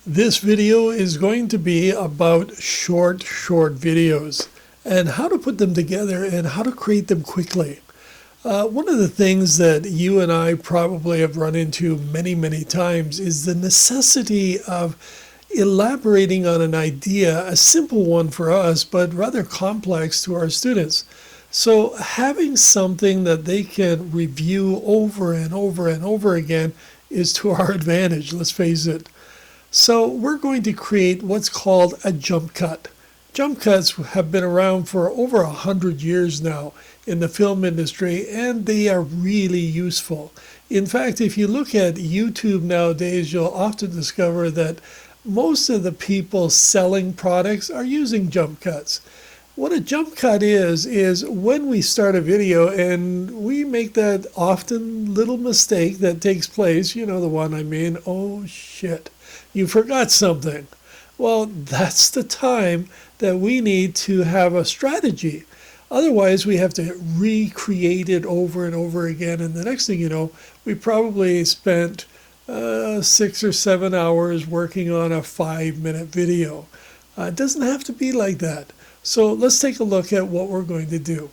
This video is going to be about short videos and how to put them together and how to create them quickly. One of the things that you and I probably have run into many times is the necessity of elaborating on an idea, a simple one for us, but rather complex to our students. So having something that they can review over and over again is to our advantage, let's face it. So we're going to create what's called a jump cut. Jump cuts have been around for over 100 years now in the film industry, and they are really useful. In fact, if you look at YouTube nowadays, you'll often discover that most of the people selling products are using jump cuts. What a jump cut is when we start a video and we make that often little mistake that takes place, you know the one I mean, oh shit, you forgot something. Well, that's the time that we need to have a strategy. Otherwise, we have to recreate it over and over again. And the next thing you know, we probably spent 6 or 7 hours working on a 5-minute video. It doesn't have to be like that. So let's take a look at what we're going to do.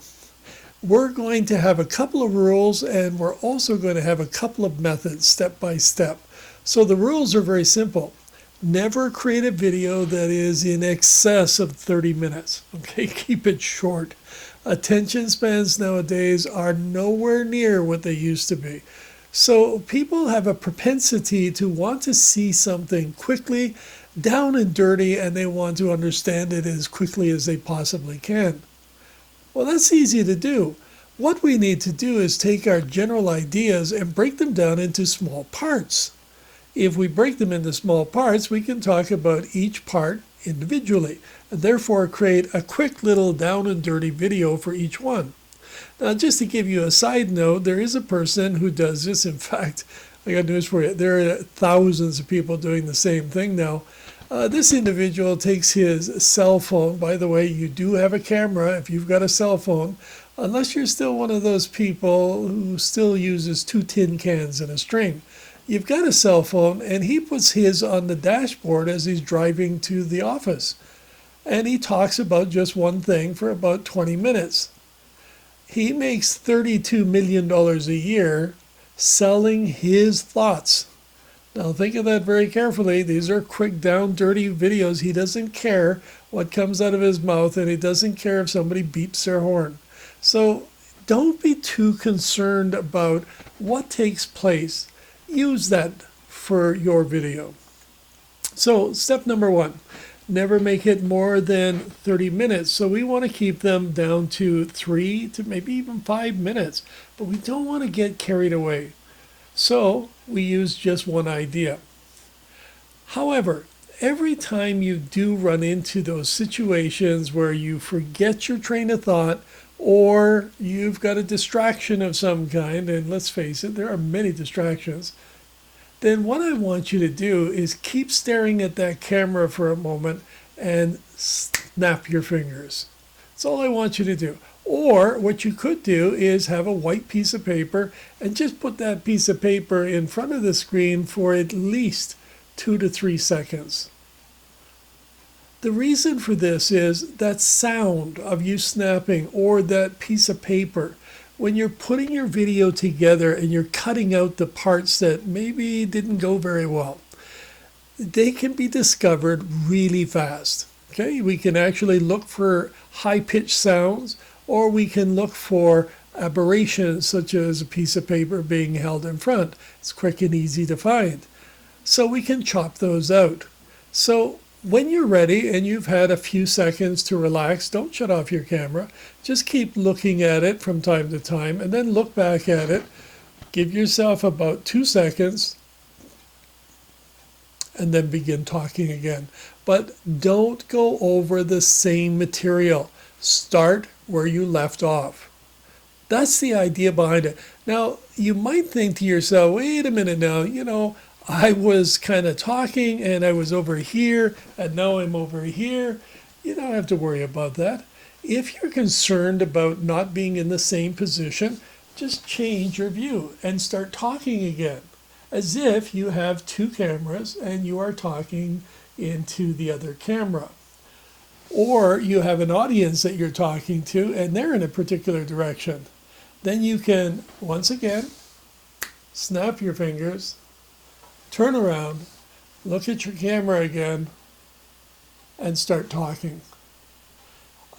We're going to have a couple of rules, and we're also going to have a couple of methods step by step. So the rules are very simple. Never create a video that is in excess of 30 minutes. Okay, keep it short. Attention spans nowadays are nowhere near what they used to be. So people have a propensity to want to see something quickly, down and dirty, and they want to understand it as quickly as they possibly can. Well, that's easy to do. What we need to do is take our general ideas and break them down into small parts. If we break them into small parts, we can talk about each part individually, and therefore create a quick little down and dirty video for each one. Now, just to give you a side note, there is a person who does this. In fact, I got news for you. There are thousands of people doing the same thing now. This individual takes his cell phone. By the way, you do have a camera if you've got a cell phone, unless you're still one of those people who still uses 2 tin cans and a string. You've got a cell phone, and he puts his on the dashboard as he's driving to the office. And he talks about just one thing for about 20 minutes. He makes $32 million a year selling his thoughts. Now think of that very carefully. These are quick, down, dirty videos. He doesn't care what comes out of his mouth, and he doesn't care if somebody beeps their horn. So don't be too concerned about what takes place. Use that for your video. So step number 1, never make it more than 30 minutes. So we want to keep them down to 3 to maybe even 5 minutes, but we don't want to get carried away. So we use just one idea. However, every time you do run into those situations where you forget your train of thought, or you've got a distraction of some kind, and let's face it, there are many distractions, then what I want you to do is keep staring at that camera for a moment and snap your fingers. That's all I want you to do. Or what you could do is have a white piece of paper and just put that piece of paper in front of the screen for at least 2 to 3 seconds. The reason for this is that sound of you snapping or that piece of paper. When you're putting your video together and you're cutting out the parts that maybe didn't go very well, they can be discovered really fast. Okay, we can actually look for high-pitched sounds, or we can look for aberrations such as a piece of paper being held in front. It's quick and easy to find. So we can chop those out. So when you're ready and you've had a few seconds to relax, don't shut off your camera. Just keep looking at it from time to time and then look back at it. Give yourself about 2 seconds and then begin talking again. But don't go over the same material. Start where you left off. That's the idea behind it. Now, you might think to yourself, wait a minute now, I was kind of talking and I was over here and now I'm over here. You don't have to worry about that. If you're concerned about not being in the same position, just change your view and start talking again. as if you have two cameras and you are talking into the other camera. Or you have an audience that you're talking to and they're in a particular direction. Then you can, once again, snap your fingers, turn around, look at your camera again, and start talking.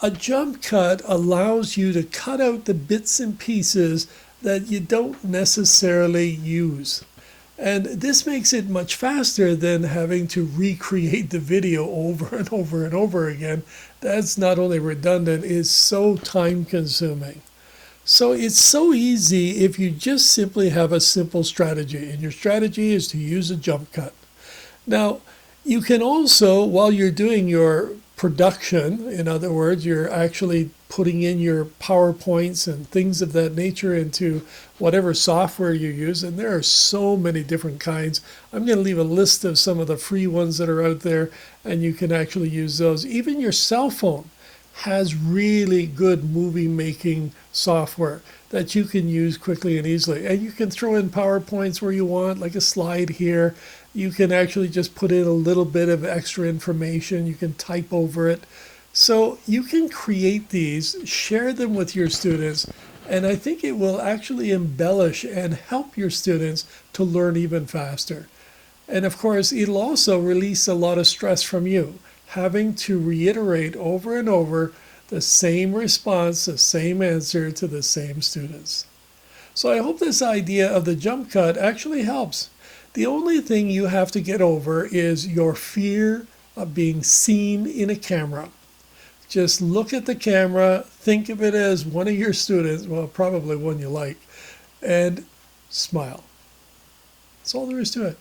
A jump cut allows you to cut out the bits and pieces that you don't necessarily use. And this makes it much faster than having to recreate the video over and over and over again. That's not only redundant, it's so time consuming. So it's so easy if you just simply have a simple strategy, and your strategy is to use a jump cut. Now, you can also, while you're doing your production, in other words, you're actually putting in your PowerPoints and things of that nature into whatever software you use, and there are so many different kinds. I'm going to leave a list of some of the free ones that are out there, and you can actually use those. Even your cell phone has really good movie making software that you can use quickly and easily. And you can throw in PowerPoints where you want, like a slide here. You can actually just put in a little bit of extra information. You can type over it. So you can create these, share them with your students, and I think it will actually embellish and help your students to learn even faster. And of course, it'll also release a lot of stress from you, having to reiterate over and over the same response, the same answer to the same students. So I hope this idea of the jump cut actually helps. The only thing you have to get over is your fear of being seen in a camera. Just look at the camera, think of it as one of your students, well, probably one you like, and smile. That's all there is to it.